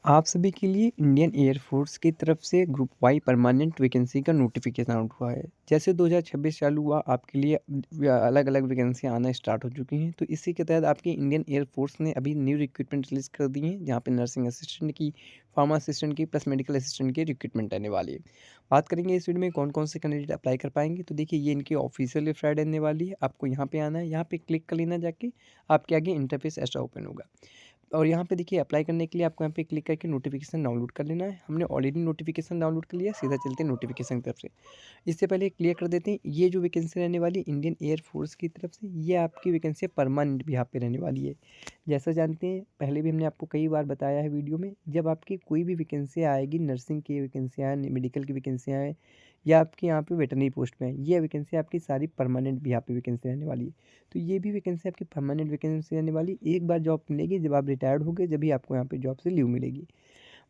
आप सभी के लिए इंडियन एयर फोर्स की तरफ से ग्रुप वाई परमानेंट वैकेंसी का नोटिफिकेशन आउट हुआ है। जैसे 2026 चालू हुआ, आपके लिए अलग-अलग वैकेंसियाँ आना स्टार्ट हो चुकी हैं। तो इसी के तहत आपकी इंडियन एयर फोर्स ने अभी न्यू रिक्रूटमेंट रिलीज़ कर दी है, जहाँ पे नर्सिंग असिस्टेंट की, फार्मा असिस्टेंट की प्लस मेडिकल असिस्टेंट की रिक्रूटमेंट रहने वाली है। बात करेंगे इस वीडियो में कौन-कौन से कैंडिडेट अप्लाई कर पाएँगे। तो देखिए, ये इनकी ऑफिशियल वेबसाइट रहने वाली है। आपको यहाँ पे आना है, यहाँ पे क्लिक कर लेना जाके, आपके आगे इंटरफेस ऐसा ओपन होगा। और यहाँ पे देखिए, अप्लाई करने के लिए आपको यहाँ पे क्लिक करके नोटिफिकेशन डाउनलोड कर लेना है। हमने ऑलरेडी नोटिफिकेशन डाउनलोड कर लिया, सीधा चलते हैं नोटिफिकेशन की तरफ से। इससे पहले क्लियर कर देते हैं, ये जो वैकेंसी रहने वाली इंडियन एयर फोर्स की तरफ से, ये आपकी वैकेंसी परमानेंट भी यहाँ पे रहने वाली है। जैसा जानते हैं, पहले भी हमने आपको कई बार बताया है वीडियो में, जब आपकी कोई भी वैकेंसी आएगी, नर्सिंग की वैकेंसियाँ, मेडिकल की वैकेंसियाँ हैं, या आपके यहाँ पे वेटरनरी पोस्ट में है, ये वैकेंसी आपकी सारी परमानेंट भी यहाँ पे वैकेंसी रहने वाली है। तो ये भी वैकेंसी आपकी परमानेंट वैकेंसी रहने वाली। एक बार जॉब मिलेगी, जब आप रिटायर्ड हो गए, जब भी आपको यहाँ पे जॉब से लीव मिलेगी।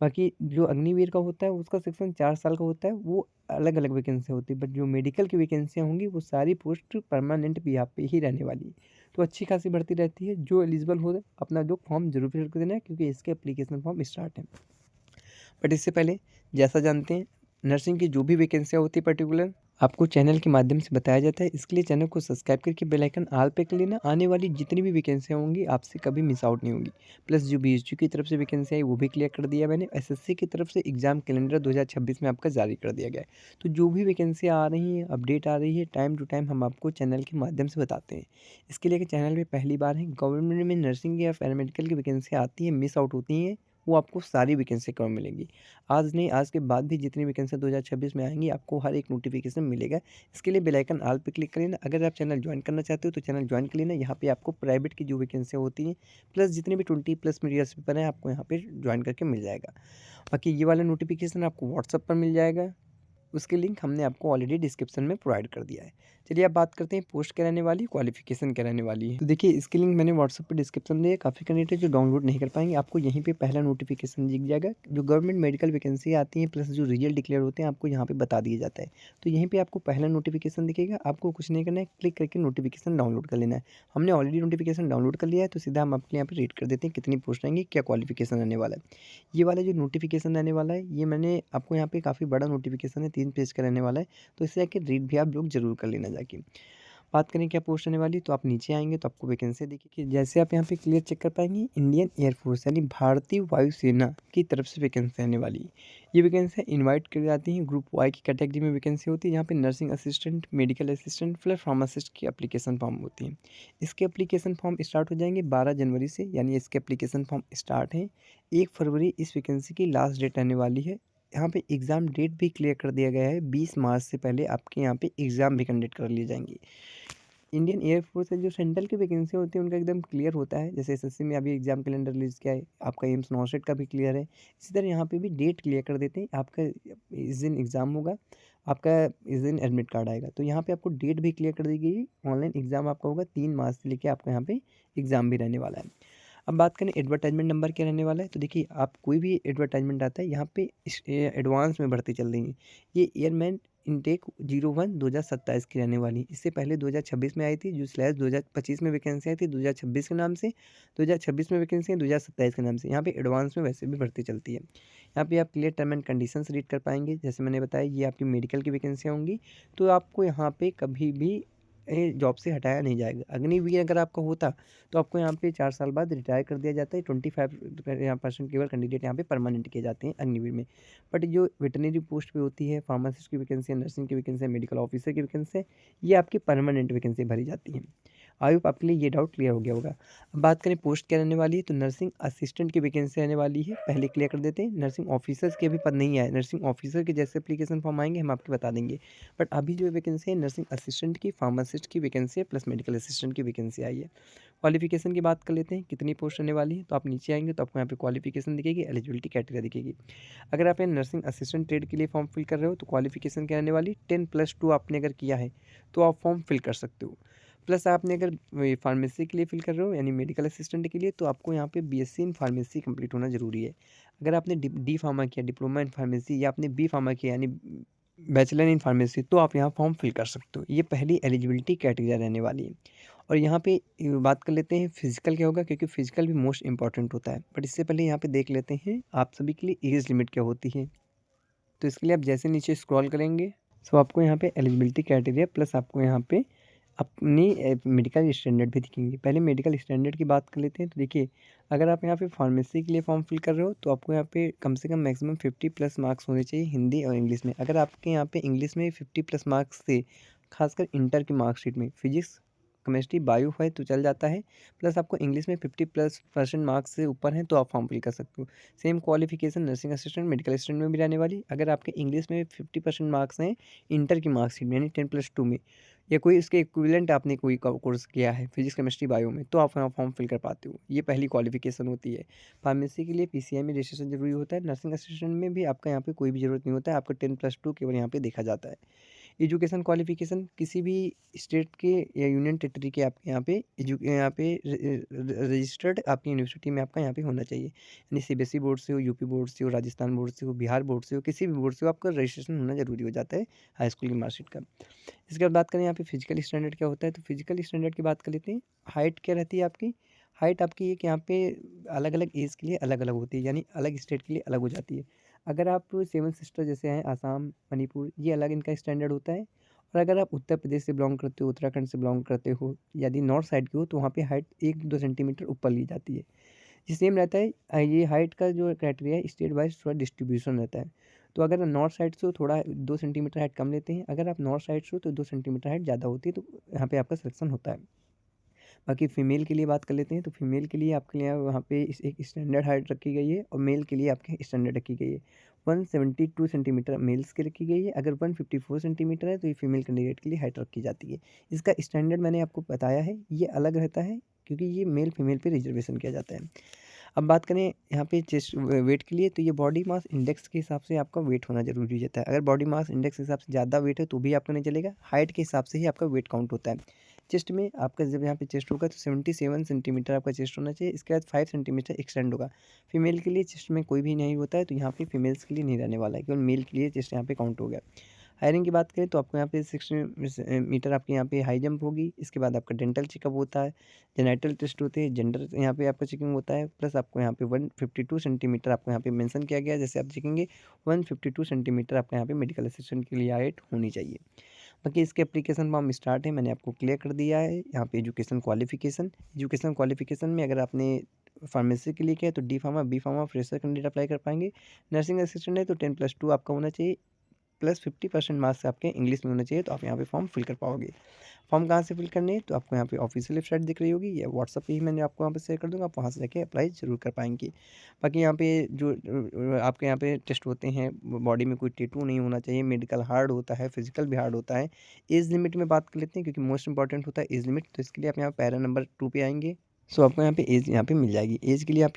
बाकी जो अग्निवीर का होता है, उसका सेक्शन 4 साल का होता है, वो अलग-अलग वैकेंसी होती है। बट जो मेडिकल की वैकेंसियाँ होंगी, वो सारी पोस्ट परमानेंट भी यहाँ पे ही रहने वाली है। तो अच्छी खासी भर्ती रहती है। जो एलिजिबल हो, अपना जो फॉर्म ज़रूर फिल कर देना है, क्योंकि इसके एप्लीकेशन फॉर्म स्टार्ट है। बट इससे पहले, जैसा जानते हैं, नर्सिंग की जो भी वैकेंसियाँ होती है पर्टिकुलर, आपको चैनल के माध्यम से बताया जाता है। इसके लिए चैनल को सब्सक्राइब करके बेल आइकन ऑल पे कर लेना। आने वाली जितनी भी वैकेंसियाँ होंगी, आपसे कभी मिस आउट नहीं होंगी। प्लस जो बीएचयू की तरफ से वैकेंसी आई, वो भी क्लियर कर दिया मैंने। एसएससी की तरफ से एग्जाम कैलेंडर 2026 में आपका जारी कर दिया गया है। तो जो भी वैकेंसियाँ आ रही हैं, अपडेट आ रही है, टाइम टू टाइम हम आपको चैनल के माध्यम से बताते हैं। इसके लिए कि चैनल में पहली बार है, गवर्नमेंट में नर्सिंग या पैरामेडिकल की वैकेंसियाँ आती हैं, मिस आउट होती हैं, वो आपको सारी वैकेंसी कवर मिलेंगी। आज नहीं, आज के बाद भी जितनी वैकेंसी 2026 में आएँगी, आपको हर एक नोटिफ़िकेशन मिलेगा। इसके लिए बेल आइकन ऑल पे क्लिक कर लेना। अगर आप चैनल जॉइन करना चाहते हो, तो चैनल जॉइन कर लेना। यहाँ पे आपको प्राइवेट की जो वैकेंसियाँ होती हैं, प्लस जितने भी 20 प्लस मीडियस पेपर हैं, आपको यहाँ पे जॉइन करके मिल जाएगा। बाकी ये वाला नोटिफ़िकेशन आपको व्हाट्सएप पर मिल जाएगा। उसकी लिंक हमने आपको ऑलरेडी डिस्क्रिप्शन में प्रोवाइड कर दिया है। चलिए, अब बात करते हैं पोस्ट क्या रहने वाली है, क्वालिफ़िकेशन क्या रहने वाली है। तो देखिए, इसकी लिंक मैंने व्हाट्सएप पे डिस्क्रिप्शन दिया है। काफ़ी कैंडिडेट जो डाउनलोड नहीं कर पाएँगे, आपको यहीं पे पहला नोटिफ़िकेशन दिख जाएगा। जो गवर्नमेंट मेडिकल वैकेंसी आती है, प्लस जो रिजल्ट डिक्लेयर होते हैं, आपको यहाँ पे बता दिया जाता है। तो यहीं पे आपको पहला नोटिफ़िकेशन दिखेगा। आपको कुछ नहीं करना है, क्लिक करके नोटिफ़िकेशन डाउनलोड कर लेना है। हमने ऑलरेडी नोटिफ़िकेशन डाउनलोड कर लिया है, तो सीधा हम आपके यहाँ पे रीड कर देते हैं, कितनी पोस्ट आएँगी, क्या क्वालिफ़िकेशन रहने वाला है। ये वाला जो नोटिफ़िकेशन रहने वाला है, ये मैंने आपको यहाँ पे काफ़ी बड़ा नोटिफ़िकेशन है, 3 पेज का रहने वाला है। तो इसे जाके रीड भी आप लोग ज़रूर कर लेना जाके। बात करें क्या पोस्ट रहने वाली, तो आप नीचे आएँगे तो आपको वैकेंसी दिखेगी। कि जैसे आप यहाँ पे क्लियर चेक कर पाएँगे, इंडियन एयर फोर्स यानी भारतीय वायुसेना की तरफ से वैकेंसी आने वाली है। ये वैकेंसी इनवाइट की जाती हैं, ग्रुप वाई की कैटेगरी में वैकेंसी होती है, यहाँ पे nursing assistant, medical assistant plus pharmacist की एप्लीकेशन फॉर्म होती हैं। इसके एप्लीकेशन फॉर्म स्टार्ट हो जाएंगे 12 जनवरी से, यानी इसके एप्लीकेशन फॉर्म स्टार्ट हैं। 1 फरवरी इस वैकेंसी की लास्ट डेट रहने वाली है। यहाँ पे एग्ज़ाम डेट भी क्लियर कर दिया गया है, 20 मार्च से पहले आपके यहाँ पे एग्ज़ाम भी कंडक्ट कर लिए जाएंगे। इंडियन एयर फोर्स में जो सेंट्रल की वैकेंसी होती है, उनका एकदम क्लियर होता है। जैसे एसएससी में अभी एग्जाम कैलेंडर रिलीज़ किया है, आपका एम्स नॉसेट का भी क्लियर है। इसी तरह यहाँ पे भी डेट क्लियर कर देते हैं, आपका इस दिन एग्ज़ाम होगा, आपका इस दिन एडमिट कार्ड आएगा। तो यहाँ पे आपको डेट भी क्लियर कर दी गई है। ऑनलाइन एग्ज़ाम आपका होगा 3 मार्च से लेके आपका यहाँ पे एग्ज़ाम भी रहने वाला है। अब बात करें एडवर्टाइजमेंट नंबर क्या रहने वाला है, तो देखिए, आप कोई भी एडवर्टाइजमेंट आता है, यहाँ पे एडवांस में भर्ती चल रही है। ये एयरमैन इनटेक 01 2027 की रहने वाली है। इससे पहले 2026 में आई थी, जो स्लैश 2025 में वैकेंसी आई थी 2026 के नाम से, 2026 में वैकेंसी है 2027 के नाम से। यहाँ पे एडवांस में वैसे भी भर्ती चलती है। यहाँ पे आप clear term and conditions read कर पाएंगे। जैसे मैंने बताया, ये आपकी मेडिकल की वैकेंसियाँ होंगी, तो आपको यहाँ पे कभी भी जॉब से हटाया नहीं जाएगा। अग्निवीर अगर आपका होता, तो आपको यहाँ पे 4 साल बाद रिटायर कर दिया जाता है। 25 यहाँ परसेंट केवल कैंडिडेट यहाँ पे परमानेंट किए जाते हैं अग्निवीर में। बट जो वेटरनरी पोस्ट पे होती है, फार्मासिस्ट की वैकेंसी है, नर्सिंग की वैकेंसी है, मेडिकल ऑफिसर की वैकेंसी है, ये आपकी परमानेंट वैकेंसी भरी जाती है। आई होप आपके लिए ये डाउट क्लियर हो गया होगा। अब बात करें पोस्ट क्या रहने वाली है, तो नर्सिंग असिस्टेंट की वैकेंसी रहने वाली है। पहले क्लियर कर देते हैं, नर्सिंग ऑफिसर्स के अभी पद नहीं आए। नर्सिंग ऑफिसर के जैसे एप्लीकेशन फॉर्म आएंगे, हम आपको बता देंगे। बट अभी जो वैकेंसी है, नर्सिंग असिस्टेंट की, फार्मासिस्ट की वैकेंसी है, प्लस मेडिकल असिस्टेंट की वैकेंसी आई है। क्वालिफिकेशन की बात कर लेते हैं, कितनी पोस्ट रहने वाली है, तो आप नीचे आएंगे तो आपको यहाँ पे क्वालिफिकेशन दिखेगी, एलिजिबिलिटी क्राइटेरिया दिखेगी। अगर आप यहाँ नर्सिंग असिस्टेंट ट्रेड के लिए फॉर्म फिल कर रहे हो, तो क्वालिफिकेशन क्या रहने वाली, 10+2 आपने अगर किया है, तो आप फॉर्म फिल कर सकते हो। प्लस आपने अगर फार्मेसी के लिए फिल कर रहे हो, यानी मेडिकल असिस्टेंट के लिए, तो आपको यहाँ पे बीएससी इन फार्मेसी कंप्लीट होना जरूरी है। अगर आपने डी फार्मा किया, डिप्लोमा इन फार्मेसी, या आपने बी फार्मा किया, यानी बैचलर इन फार्मेसी, तो आप यहाँ फॉर्म फिल कर सकते हो। ये पहली एलिजिबिलिटी क्राइटेरिया रहने वाली है। और यहाँ पे बात कर लेते हैं फिज़िकल क्या होगा, क्योंकि फिज़िकल भी मोस्ट इम्पॉर्टेंट होता है। बट इससे पहले यहाँ पे देख लेते हैं आप सभी के लिए एज लिमिट क्या होती है। तो इसके लिए आप जैसे नीचे स्क्रॉल करेंगे, सो आपको यहाँ पे एलिजिबिलिटी क्राइटेरिया प्लस आपको यहाँ पे अपनी मेडिकल स्टैंडर्ड भी दिखेंगे। पहले मेडिकल स्टैंडर्ड की बात कर लेते हैं। तो देखिए, अगर आप यहाँ पे फार्मेसी के लिए फॉर्म फिल कर रहे हो तो आपको यहाँ पे कम से कम मैक्सिमम 50 प्लस मार्क्स होने चाहिए हिंदी और इंग्लिश में। अगर आपके यहाँ पे इंग्लिश में 50 प्लस मार्क्स से, खासकर इंटर की मार्कशीट में फिजिक्स, केमिस्ट्री, बायो है तो चल जाता है, प्लस आपको इंग्लिश में 50+% मार्क्स से ऊपर हैं तो आप फॉर्म फिल कर सकते हो। Same qualification nursing assistant, medical assistant में भी रहने वाली। अगर आपके इंग्लिश में 50% मार्क्स हैं इंटर की मार्कशीट में, यानी 10+2 में, या कोई इसके इक्विवेलेंट आपने कोई कोर्स किया है फिजिक्स, केमिस्ट्री, बायो में, तो आप यहाँ फॉर्म फिल कर पाते हो। ये पहली क्वालिफिकेशन होती है। फार्मेसी के लिए पीसीआई में रजिस्ट्रेशन जरूरी होता है। नर्सिंग असिस्टेंट में भी आपका यहाँ पे कोई भी जरूरत नहीं होता है, आपका 10+2 केवल यहाँ पे देखा जाता है। एजुकेशन क्वालिफिकेशन किसी भी स्टेट के या यूनियन टेरिटरी के आपके यहाँ पे रजिस्टर्ड आपकी यूनिवर्सिटी में आपका यहाँ पे होना चाहिए। यानी सीबीएसई बोर्ड से हो, यूपी बोर्ड से हो, राजस्थान बोर्ड से हो, बिहार बोर्ड से हो, किसी भी बोर्ड से हो, आपका रजिस्ट्रेशन होना जरूरी हो जाता है हाई स्कूल की मार्कशीट का। इसके बाद बात करें यहाँ पे फिजिकल स्टैंडर्ड क्या होता है। तो फिजिकल स्टैंडर्ड की बात कर लेते हैं। हाइट क्या रहती है आपकी। हाइट आपकी एक यहाँ पे अलग अलग एज के लिए अलग अलग होती है, यानी अलग स्टेट के लिए अलग हो जाती है। अगर आप सेवन सिस्टर जैसे हैं, आसाम, मणिपुर, ये अलग इनका स्टैंडर्ड होता है। और अगर आप उत्तर प्रदेश से बिलोंग करते हो, उत्तराखंड से बिलोंग करते हो, यदि नॉर्थ साइड के हो, तो वहाँ पे हाइट 1-2 सेंटीमीटर ऊपर ली जाती है। ये सेम रहता है। ये हाइट का जो क्राइटेरिया है स्टेट वाइज थोड़ा डिस्ट्रीब्यूशन रहता है। तो अगर नॉर्थ साइड से हो थोड़ा 2 सेंटीमीटर हाइट कम लेते हैं, अगर आप नॉर्थ साइड से हो तो 2 सेंटीमीटर हाइट ज़्यादा होती है, तो यहाँ पे आपका सिलेक्शन होता है। बाकी फ़ीमेल के लिए बात कर लेते हैं। तो फीमेल के लिए आपके लिए वहाँ पे एक स्टैंडर्ड हाइट रखी गई है, और मेल के लिए आपके स्टैंडर्ड रखी गई है। 172 सेंटीमीटर मेल्स की रखी गई है। अगर 154 सेंटीमीटर है तो ये फीमेल कैंडिडेट के लिए हाइट रखी जाती है। इसका स्टैंडर्ड मैंने आपको बताया है, ये अलग रहता है क्योंकि ये मेल फीमेल पे रिजर्वेशन किया जाता है। अब बात करें यहाँ पे चेस्ट वेट के लिए, तो ये बॉडी मास इंडेक्स के हिसाब से आपका वेट होना जरूरी हो जाता है। अगर बॉडी मास इंडेक्स के हिसाब से ज़्यादा वेट है तो भी आपका नहीं चलेगा, हाइट के हिसाब से ही आपका वेट काउंट होता है। चेस्ट में आपका जब यहाँ पे चेस्ट होगा तो 77 सेंटीमीटर आपका चेस्ट होना चाहिए। इसके बाद 5 सेंटीमीटर एक्सटेंड होगा। फीमेल के लिए चेस्ट में कोई भी नहीं होता है, तो यहाँ पे फीमेल्स के लिए नहीं रहने वाला है, केवल मेल के लिए चेस्ट यहाँ पे काउंट हो गया। हायरिंग की बात करें तो आपको यहाँ पे 60 मीटर आपके यहाँ पे हाई जंप होगी। इसके बाद आपका डेंटल चेकअप होता है, जेनेटल टेस्ट होते हैं, जेंडर यहाँ पे आपका चेकिंग होता है, प्लस आपको यहाँ पे 152 सेंटीमीटर आपको यहाँ पे मेंशन किया गया है। जैसे आप देखेंगे 152 सेंटीमीटर आपका यहाँ पे मेडिकल असिस्टेंट के लिए हाइट होनी चाहिए। बाकी इसके एप्लीकेशन फॉर्म स्टार्ट है, मैंने आपको क्लियर कर दिया है। यहाँ पे एजुकेशन क्वालिफिकेशन में अगर आपने फार्मेसी के लिए किया है तो D pharma, B pharma, fresher candidate apply कर पाएंगे। नर्सिंग असिस्टेंट है तो 10+2 आपका होना चाहिए, प्लस 50% मार्क्स आपके इंग्लिश में होना चाहिए, तो आप यहाँ पे फॉर्म फिल कर पाओगे। फॉर्म कहाँ से फिल करने हैं, तो आपको यहाँ पे ऑफिशियल वेबसाइट दिख रही होगी, या व्हाट्सअप पे ही मैंने आपको यहाँ पे शेयर कर दूँगा, आप वहाँ से जाके अप्लाई ज़रूर कर पाएंगे। बाकी यहाँ पे जो आपके यहाँ पे टेस्ट होते हैं, बॉडी में कोई टैटू नहीं होना चाहिए, मेडिकल हार्ड होता है, फिजिकल भी हार्ड होता है। एज लिमिट में बात कर लेते हैं क्योंकि मोस्ट इंपॉर्टेंट होता है एज लिमिट। तो इसके लिए आप यहाँ पैरा नंबर 2 पे आएंगे। सो आपको यहाँ पे एज यहाँ पे मिल जाएगी। एज के लिए आप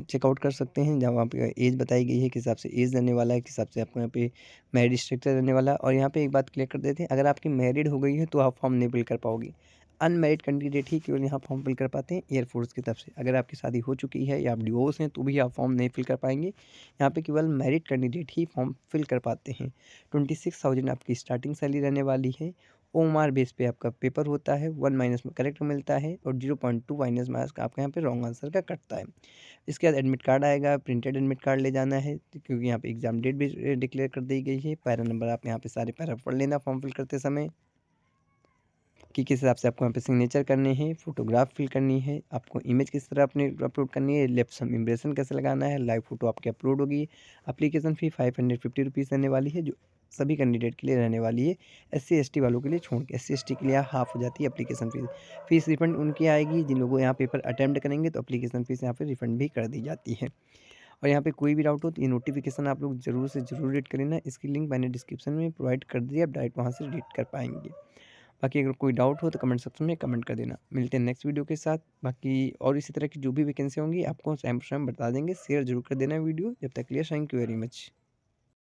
चेकआउट कर सकते हैं, जहाँ वहाँ पे एज बताई गई है, किस हिसाब से एज रहने वाला है, किस हिसाब से आपको यहाँ पे मैरिड स्ट्रक्चर रहने वाला है। और यहाँ पे एक बात क्लियर कर देते हैं, अगर आपकी मैरिड हो गई है तो आप फॉर्म नहीं फिल कर पाओगे। अनमैरिड कैंडिडेट ही केवल यहाँ फॉर्म फिल कर पाते हैं एयरफोर्स की तरफ से। अगर आपकी शादी हो चुकी है या आप डिवोर्स हैं तो भी आप फॉर्म नहीं फिल कर पाएंगे। यहाँ पे केवल मैरिड कैंडिडेट ही फॉर्म फिल कर पाते हैं। 26,000 आपकी स्टार्टिंग सैलरी रहने वाली है। ओएमआर बेस पे आपका पेपर होता है, 1 माइनस में करेक्ट मिलता है, और 0.2 माइनस मार्क्स का आपका यहाँ पे रॉन्ग आंसर का कटता है। इसके बाद एडमिट कार्ड आएगा, प्रिंटेड एडमिट कार्ड ले जाना है, क्योंकि यहाँ पे एग्जाम डेट भी डिक्लेयर कर दी गई है। पैरा नंबर आप यहाँ पे सारे पैरा पढ़ लेना फॉर्म फिल करते समय, कि किस हिसाब से आपको यहाँ पे सिग्नेचर करने हैं, फोटोग्राफ फिल करनी है, आपको इमेज किस तरह अपने अपलोड करनी है, लेफ्ट सम इम्प्रेशन कैसे लगाना है, लाइव फोटो आपकी अपलोड होगी। एप्लीकेशन फ़ी 550 रुपीज़ रहने वाली है, जो सभी कैंडिडेट के लिए रहने वाली है। SC ST वालों के लिए छोड़ के, SC ST के लिए हाफ हो जाती है एप्लीकेशन फ़ीस। फीस रिफंड उनकी आएगी जिन लोगों यहाँ पेपर अटैम्प्ट करेंगे, तो एप्लीकेशन फ़ीस यहाँ पर रिफंड भी कर दी जाती है। और यहाँ पे कोई भी डाउट हो तो ये नोटिफिकेशन आप लोग ज़रूर से ज़रूर रीड कर लेना। इसकी लिंक मैंने डिस्क्रिप्शन में प्रोवाइड कर दी है, आप डायरेक्ट वहाँ से रीड कर पाएंगे। बाकी अगर कोई डाउट हो तो कमेंट सेक्शन में कमेंट कर देना। मिलते हैं नेक्स्ट वीडियो के साथ। बाकी और इसी तरह की जो भी वैकेंसी होंगी आपको टाइम टू टाइम बता देंगे। शेयर जरूर कर देना वीडियो। जब तक के लिए थैंक यू वेरी मच।